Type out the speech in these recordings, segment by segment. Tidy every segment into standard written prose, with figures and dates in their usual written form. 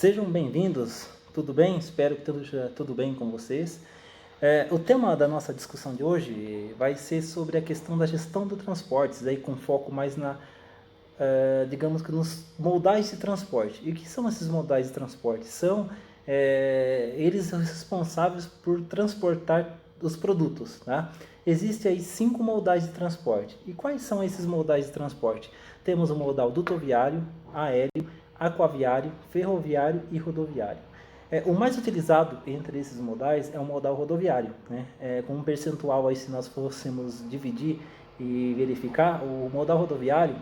Sejam bem-vindos, tudo bem? Espero que tudo bem com vocês. O tema da nossa discussão de hoje vai ser sobre a questão da gestão de transportes, aí com foco mais digamos que nos modais de transporte. E o que são esses modais de transporte? São eles responsáveis por transportar os produtos, tá? Existem aí 5 modais de transporte. E quais são esses modais de transporte? Temos o modal dutoviário, aéreo, aquaviário, ferroviário e rodoviário. O mais utilizado entre esses modais é o modal rodoviário, né? Com um percentual aí, se nós fôssemos dividir e verificar, o modal rodoviário,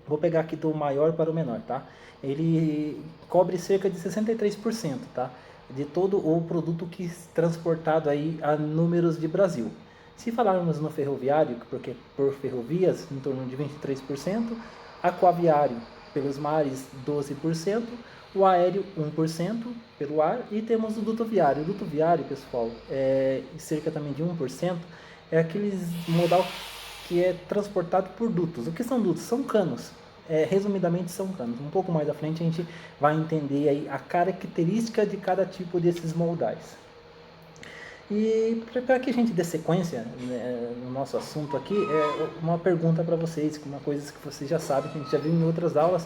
vou pegar aqui do maior para o menor, tá? Ele cobre cerca de 63%, tá? De todo o produto que é transportado aí a números de Brasil. Se falarmos no ferroviário, porque por ferrovias, em torno de 23%, aquaviário pelos mares 12%, o aéreo 1% pelo ar e temos o dutoviário. O dutoviário, pessoal, é cerca também de 1%, é aqueles modal que é transportado por dutos. O que são dutos? São canos. Resumidamente são canos. Um pouco mais à frente a gente vai entender aí a característica de cada tipo desses modais. E para que a gente dê sequência, né, no nosso assunto aqui, uma pergunta para vocês, uma coisa que vocês já sabem, que a gente já viu em outras aulas,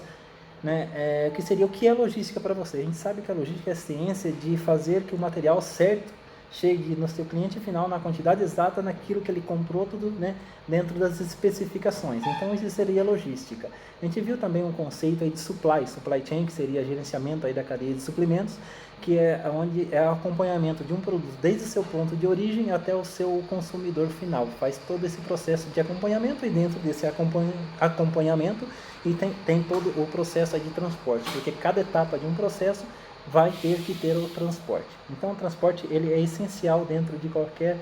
né, que seria o que é logística para você. A gente sabe que a logística é a ciência de fazer que o material certo chegue no seu cliente final na quantidade exata, naquilo que ele comprou, tudo, né, dentro das especificações. Então isso seria logística. A gente viu também um conceito aí de supply chain, que seria gerenciamento aí da cadeia de suprimentos, que é onde é o acompanhamento de um produto desde o seu ponto de origem até o seu consumidor final. Faz todo esse processo de acompanhamento e dentro desse acompanhamento e tem todo o processo de transporte, porque cada etapa de um processo vai ter que ter o transporte. Então o transporte ele é essencial dentro de qualquer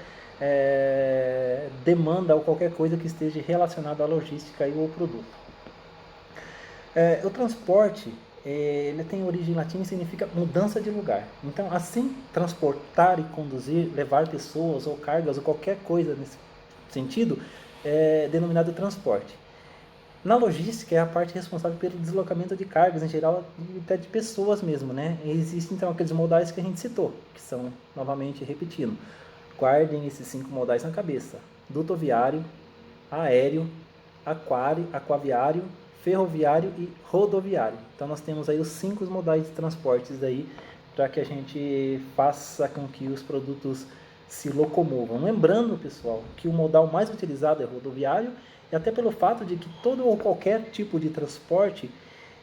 demanda ou qualquer coisa que esteja relacionada à logística e ao produto. O transporte ele tem origem latina e significa mudança de lugar. Então, assim, transportar e conduzir, levar pessoas ou cargas ou qualquer coisa nesse sentido é denominado transporte. Na logística é a parte responsável pelo deslocamento de cargas, em geral, até de pessoas mesmo, né? E existem então aqueles modais que a gente citou, que são, novamente repetindo, guardem esses 5 modais na cabeça: dutoviário, aéreo, aquaviário, ferroviário e rodoviário. Então nós temos aí os 5 modais de transportes aí para que a gente faça com que os produtos se locomovam. Lembrando, pessoal, que o modal mais utilizado é o rodoviário, e até pelo fato de que todo ou qualquer tipo de transporte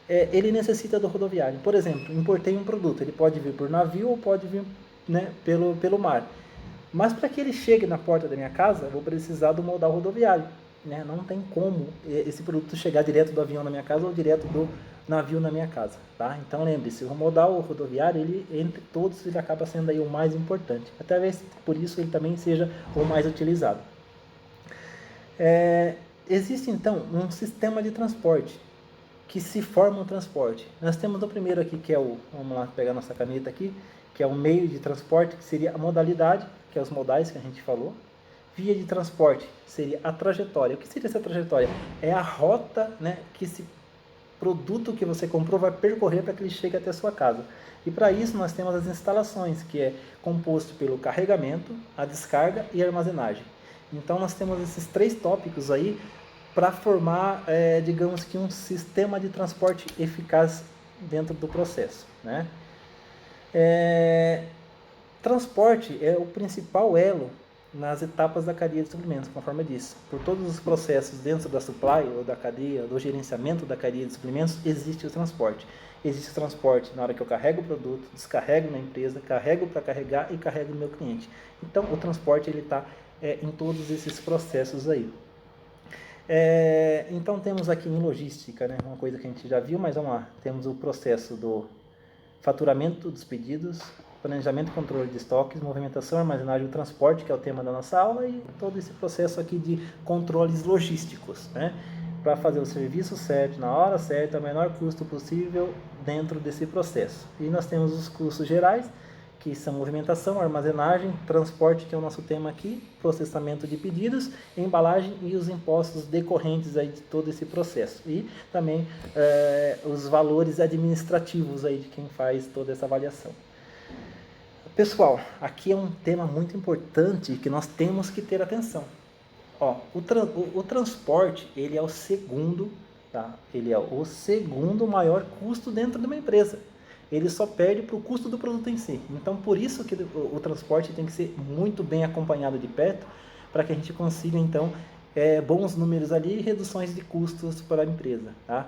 ele necessita do rodoviário. Por exemplo, importei um produto, ele pode vir por navio ou pode vir, né, pelo mar. Mas para que ele chegue na porta da minha casa, eu vou precisar do modal rodoviário. Né? Não tem como esse produto chegar direto do avião na minha casa ou direto do navio na minha casa. Tá? Então lembre-se, o modal rodoviário, ele, entre todos, ele acaba sendo aí o mais importante. Até por isso ele também seja o mais utilizado. Existe então um sistema de transporte que se forma um transporte. Nós temos o primeiro aqui, que é vamos lá pegar nossa caneta aqui, que é o meio de transporte, que seria a modalidade, que é os modais que a gente falou. Via de transporte seria a trajetória. O que seria essa trajetória? É a rota, né, que esse produto que você comprou vai percorrer para que ele chegue até a sua casa. E para isso nós temos as instalações, que é composto pelo carregamento, a descarga e a armazenagem. Então nós temos esses 3 tópicos aí para formar, digamos que um sistema de transporte eficaz dentro do processo, né? Transporte é o principal elo nas etapas da cadeia de suprimentos, conforme eu disse. Por todos os processos dentro da supply ou da cadeia, do gerenciamento da cadeia de suprimentos, existe o transporte. Existe o transporte na hora que eu carrego o produto, descarrego na empresa, carrego para carregar e carrego no meu cliente. Então, o transporte ele está em todos esses processos aí. Então, temos aqui em logística, né, uma coisa que a gente já viu, mas vamos lá. Temos o processo do faturamento dos pedidos, planejamento e controle de estoques, movimentação, armazenagem e transporte, que é o tema da nossa aula, e todo esse processo aqui de controles logísticos, né? Para fazer o serviço certo, na hora certa, o menor custo possível dentro desse processo. E nós temos os custos gerais, que são movimentação, armazenagem, transporte, que é o nosso tema aqui, processamento de pedidos, embalagem e os impostos decorrentes aí de todo esse processo. E também os valores administrativos aí de quem faz toda essa avaliação. Pessoal, aqui é um tema muito importante que nós temos que ter atenção. Ó, o transporte, ele é o segundo, tá? Ele é o segundo maior custo dentro de uma empresa. Ele só perde para o custo do produto em si. Então, por isso que o transporte tem que ser muito bem acompanhado de perto, para que a gente consiga, então, bons números ali e reduções de custos para a empresa. Tá?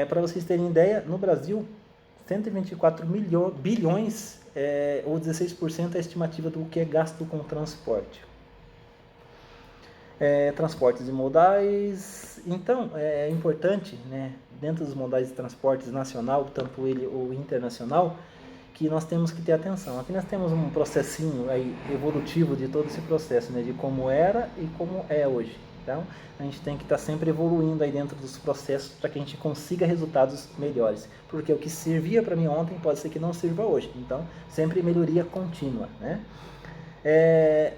Para vocês terem ideia, no Brasil, 124 bilhões, ou 16% é a estimativa do que é gasto com transporte. Transportes e modais. Então, é importante, né, dentro dos modais de transportes nacional, tanto ele ou internacional, que nós temos que ter atenção. Aqui nós temos um processinho aí evolutivo de todo esse processo, né, de como era e como é hoje. Então, a gente tem que estar sempre evoluindo aí dentro dos processos para que a gente consiga resultados melhores. Porque o que servia para mim ontem pode ser que não sirva hoje. Então, sempre melhoria contínua, né?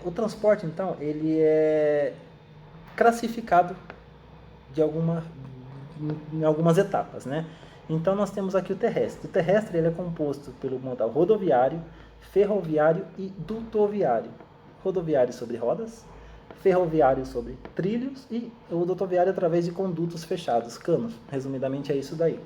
O transporte, então, ele é classificado em algumas etapas, né? Então nós temos aqui o terrestre. O terrestre ele é composto pelo modal rodoviário, ferroviário e dutoviário. Rodoviário sobre rodas, ferroviário sobre trilhos e o dutoviário através de condutos fechados, canos. Resumidamente é isso daí.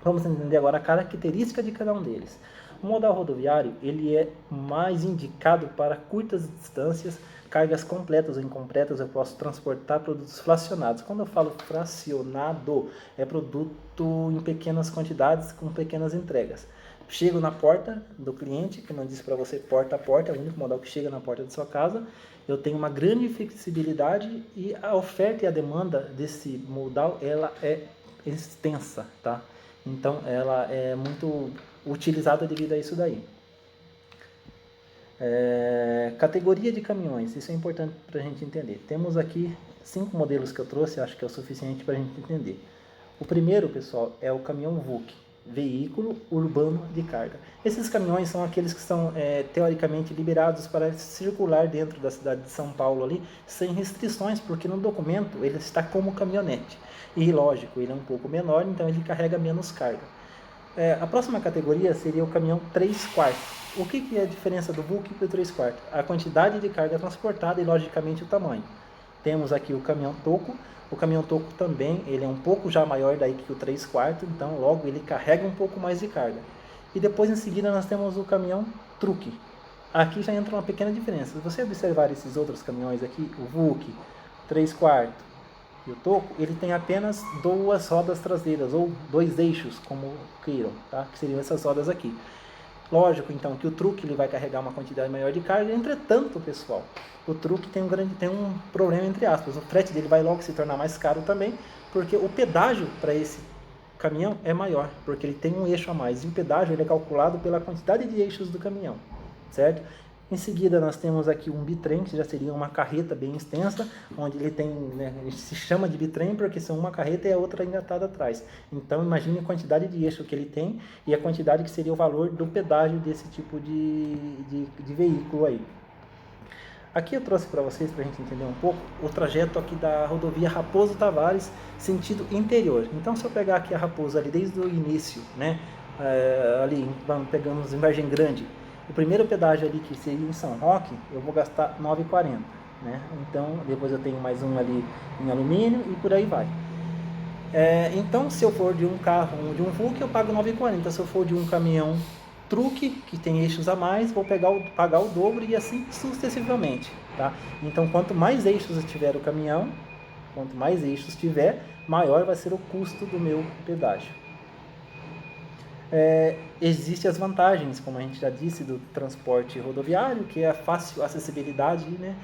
Vamos entender agora a característica de cada um deles. O modal rodoviário ele é mais indicado para curtas distâncias, cargas completas ou incompletas. Eu posso transportar produtos fracionados. Quando eu falo fracionado, é produto em pequenas quantidades com pequenas entregas. Chego na porta do cliente, que não disse para você porta a porta, é o único modal que chega na porta da sua casa. Eu tenho uma grande flexibilidade e a oferta e a demanda desse modal ela é extensa, tá? Então ela é muito utilizada devido a isso daí. Categoria de caminhões, isso é importante para a gente entender. Temos aqui 5 modelos que eu trouxe, acho que é o suficiente para a gente entender. O primeiro, pessoal, é o caminhão VUC, Veículo Urbano de Carga. Esses caminhões são aqueles que são teoricamente liberados para circular dentro da cidade de São Paulo ali, sem restrições, porque no documento ele está como caminhonete. E lógico, ele é um pouco menor, então ele carrega menos carga. A próxima categoria seria o caminhão 3/4. O que é a diferença do VUC para o 3/4? A quantidade de carga transportada e, logicamente, o tamanho. Temos aqui o caminhão toco. O caminhão toco também, ele é um pouco já maior daí que o 3/4, então logo ele carrega um pouco mais de carga. E depois, em seguida, nós temos o caminhão truque. Aqui já entra uma pequena diferença. Se você observar esses outros caminhões aqui, o VUC, 3/4 e o toco, ele tem apenas 2 rodas traseiras, ou 2 eixos, como queiram, tá? Que seriam essas rodas aqui. Lógico, então, que o truque ele vai carregar uma quantidade maior de carga. Entretanto, pessoal, o truque tem um problema, entre aspas. O frete dele vai logo se tornar mais caro também, porque o pedágio para esse caminhão é maior, porque ele tem um eixo a mais. E o pedágio ele é calculado pela quantidade de eixos do caminhão, certo? Em seguida, nós temos aqui um bitrem, que já seria uma carreta bem extensa, onde ele tem, né, ele se chama de bitrem porque são uma carreta e a outra engatada atrás. Então, imagine a quantidade de eixo que ele tem e a quantidade que seria o valor do pedágio desse tipo de veículo aí. Aqui eu trouxe para vocês, para a gente entender um pouco, o trajeto aqui da rodovia Raposo Tavares, sentido interior. Então, se eu pegar aqui a Raposo ali desde o início, né, ali pegamos em Vargem Grande, o primeiro pedágio ali, que seria em São Roque, eu vou gastar R$ 9,40, né? Então, depois eu tenho mais um ali em alumínio e por aí vai. Então, se eu for de um carro, de um VUC, eu pago R$ 9,40. Se eu for de um caminhão truque, que tem eixos a mais, vou pagar o dobro e assim sucessivamente, tá? Então, quanto mais eixos tiver o caminhão, quanto mais eixos tiver, maior vai ser o custo do meu pedágio. Existem as vantagens, como a gente já disse, do transporte rodoviário, que é a fácil acessibilidade, né?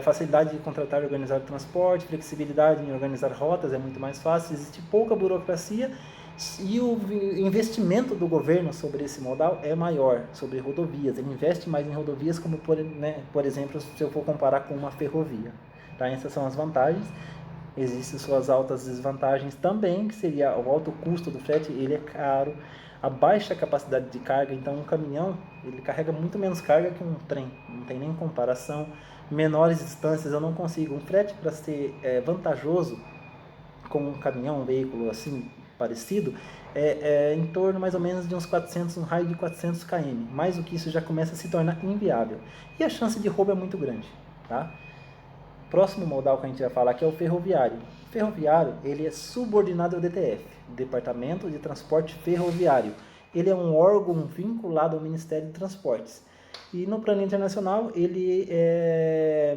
Facilidade de contratar e organizar o transporte, flexibilidade em organizar rotas, é muito mais fácil, existe pouca burocracia e o investimento do governo sobre esse modal é maior, sobre rodovias. Ele investe mais em rodovias, como por exemplo, se eu for comparar com uma ferrovia. Tá? Essas são as vantagens. Existem suas altas desvantagens também, que seria o alto custo do frete, ele é caro. a baixa capacidade de carga. Então um caminhão, ele carrega muito menos carga que um trem, não tem nem comparação. Menores distâncias eu não consigo. Um frete, para ser vantajoso com um caminhão, um veículo assim parecido, é em torno mais ou menos de uns 400, um raio de 400 km. Mais do que isso já começa a se tornar inviável. E a chance de roubo é muito grande, tá? Próximo modal que a gente vai falar aqui é o ferroviário. O ferroviário, ele é subordinado ao DTF, Departamento de Transporte Ferroviário. Ele é um órgão vinculado ao Ministério de Transportes. E no plano internacional, ele é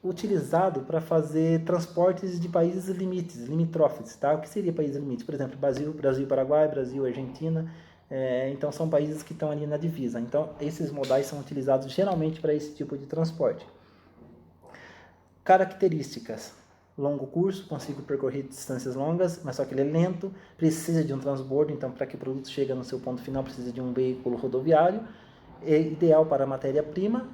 utilizado para fazer transportes de países limítrofes, tá? O que seria países limítrofes? Por exemplo, Brasil, Paraguai, Brasil, Argentina. Então, são países que estão ali na divisa. Então, esses modais são utilizados geralmente para esse tipo de transporte. Características: longo curso, consigo percorrer distâncias longas, mas só que ele é lento, precisa de um transbordo, então para que o produto chegue no seu ponto final precisa de um veículo rodoviário, é ideal para matéria-prima,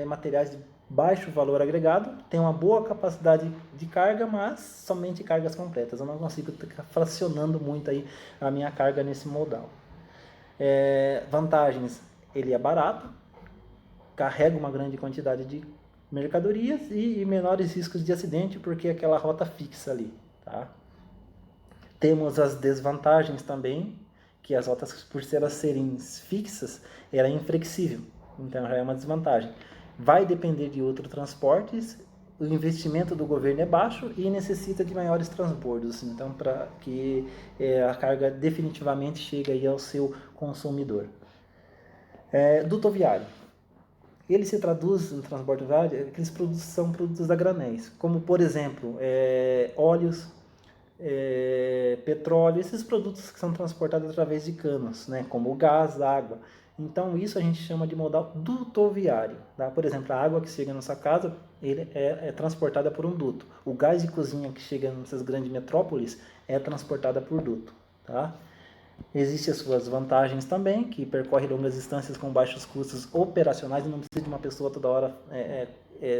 materiais de baixo valor agregado, tem uma boa capacidade de carga, mas somente cargas completas, eu não consigo ficar fracionando muito aí a minha carga nesse modal. Vantagens: ele é barato, carrega uma grande quantidade de mercadorias e menores riscos de acidente, porque é aquela rota fixa ali, tá? Temos as desvantagens também, que as rotas, por elas serem fixas, ela é inflexível, então já é uma desvantagem. Vai depender de outros transportes, o investimento do governo é baixo e necessita de maiores transbordos, então para que a carga definitivamente chegue aí ao seu consumidor. Dutoviário. Ele se traduz no transporte viário, aqueles produtos são produtos a granéis, como por exemplo, óleos, petróleo, esses produtos que são transportados através de canos, né, como gás, água. Então isso a gente chama de modal dutoviário. Tá? Por exemplo, a água que chega na sua casa, ele é transportada por um duto. O gás de cozinha que chega nessas grandes metrópoles é transportada por duto. Tá? Existem as suas vantagens também, que percorre longas distâncias com baixos custos operacionais e não precisa de uma pessoa toda hora,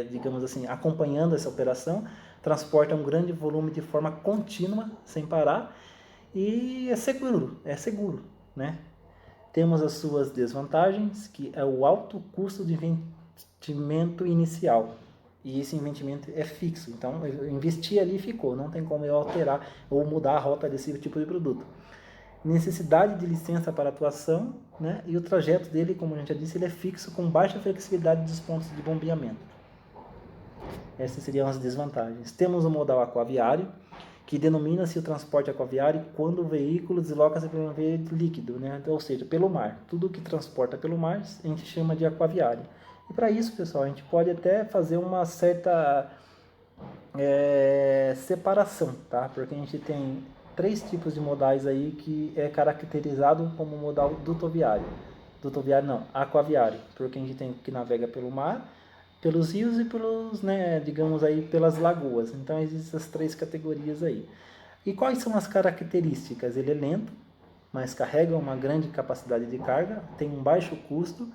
digamos assim, acompanhando essa operação. Transporta um grande volume de forma contínua, sem parar, e é seguro, né? Temos as suas desvantagens, que é o alto custo de investimento inicial. E esse investimento é fixo, então eu investi ali e ficou, não tem como eu alterar ou mudar a rota desse tipo de produto. Necessidade de licença para atuação, né? E o trajeto dele, como a gente já disse, ele é fixo com baixa flexibilidade dos pontos de bombeamento. Essas seriam as desvantagens. Temos o modal aquaviário, que denomina-se o transporte aquaviário quando o veículo desloca-se por um meio líquido, né? Ou seja, pelo mar. Tudo que transporta pelo mar a gente chama de aquaviário. E para isso, pessoal, a gente pode até fazer uma certa separação, tá? Porque a gente tem 3 tipos de modais aí que é caracterizado como modal dutoviário. Dutoviário não, aquaviário, porque a gente tem que navega pelo mar, pelos rios e pelos, né, digamos aí, pelas lagoas. Então existem essas 3 categorias aí. E quais são as características? Ele é lento, mas carrega uma grande capacidade de carga, tem um baixo custo,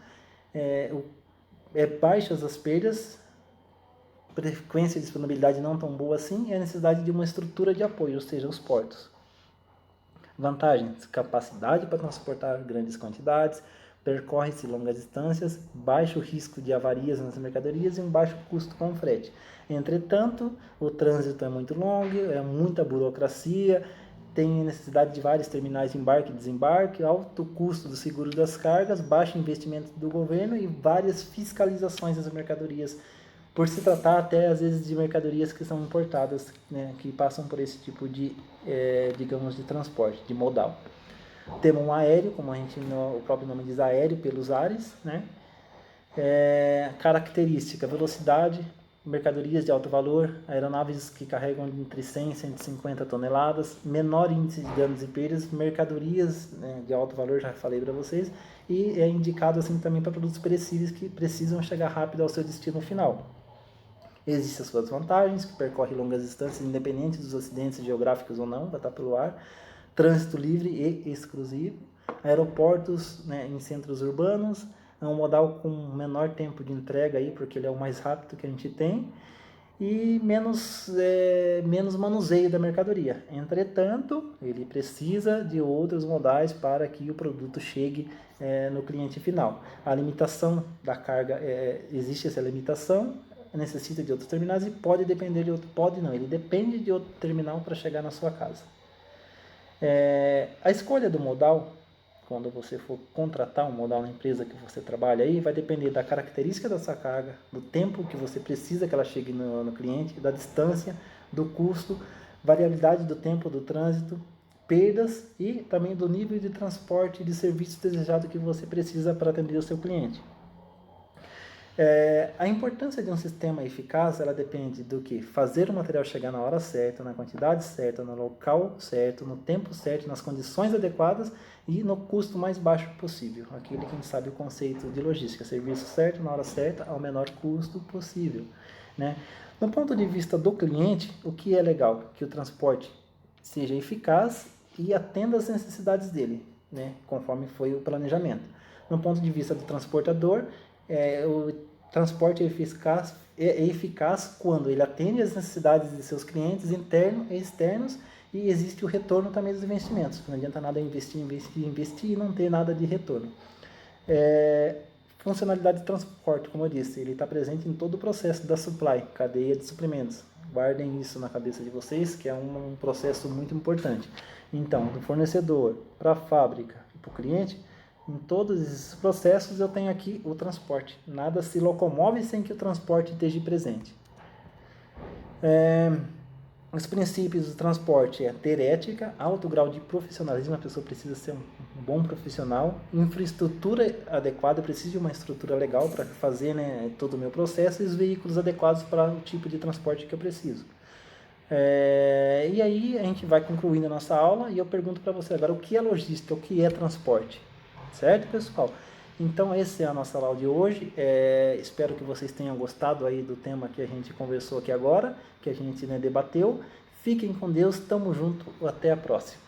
baixas as perdas, frequência e disponibilidade não tão boa assim, e a necessidade de uma estrutura de apoio, ou seja, os portos. Vantagens: capacidade para transportar grandes quantidades, percorre-se longas distâncias, baixo risco de avarias nas mercadorias e um baixo custo com frete. Entretanto, o trânsito é muito longo, é muita burocracia, tem necessidade de vários terminais de embarque e desembarque, alto custo do seguro das cargas, baixo investimento do governo e várias fiscalizações das mercadorias, por se tratar até às vezes de mercadorias que são importadas, né, que passam por esse tipo de, digamos, de transporte, de modal. Temos um aéreo, como o próprio nome diz, aéreo pelos ares, né? Característica: velocidade, mercadorias de alto valor, aeronaves que carregam entre 100 e 150 toneladas, menor índice de danos e perdas, mercadorias, né, de alto valor, já falei para vocês, e é indicado assim também para produtos perecíveis que precisam chegar rápido ao seu destino final. Existem as suas vantagens, que percorre longas distâncias, independente dos acidentes geográficos ou não, vai estar pelo ar. Trânsito livre e exclusivo. Aeroportos, né, em centros urbanos. É um modal com menor tempo de entrega, aí, porque ele é o mais rápido que a gente tem. e menos manuseio da mercadoria. Entretanto, ele precisa de outros modais para que o produto chegue no cliente final. A limitação da carga, existe essa limitação, necessita de outros terminais e pode depender de outro, pode não, ele depende de outro terminal para chegar na sua casa. A escolha do modal, quando você for contratar um modal na empresa que você trabalha aí, vai depender da característica da sua carga, do tempo que você precisa que ela chegue no cliente, da distância, do custo, variabilidade do tempo do trânsito, perdas e também do nível de transporte e de serviço desejado que você precisa para atender o seu cliente. A importância de um sistema eficaz, ela depende do que? Fazer o material chegar na hora certa, na quantidade certa, no local certo, no tempo certo, nas condições adequadas e no custo mais baixo possível. Aquele que a gente sabe o conceito de logística, serviço certo, na hora certa, ao menor custo possível, né? No ponto de vista do cliente, o que é legal? Que o transporte seja eficaz e atenda às necessidades dele, né? Conforme foi o planejamento. No ponto de vista do transportador, o transporte é eficaz quando ele atende às necessidades de seus clientes internos e externos e existe o retorno também dos investimentos. Não adianta nada investir e não ter nada de retorno. Funcionalidade de transporte, como eu disse, ele está presente em todo o processo da supply, cadeia de suprimentos. Guardem isso na cabeça de vocês, que é um processo muito importante. Então, do fornecedor para a fábrica e para o cliente, em todos esses processos eu tenho aqui o transporte. Nada se locomove sem que o transporte esteja presente. Os princípios do transporte é ter ética, alto grau de profissionalismo, a pessoa precisa ser um bom profissional, infraestrutura adequada, eu preciso de uma estrutura legal para fazer, né, todo o meu processo e os veículos adequados para o tipo de transporte que eu preciso. E aí a gente vai concluindo a nossa aula e eu pergunto para você agora o que é logística, o que é transporte, certo, pessoal? Então essa é a nossa aula de hoje, espero que vocês tenham gostado aí do tema que a gente conversou aqui agora, que a gente, né, debateu. Fiquem com Deus, tamo junto, até a próxima.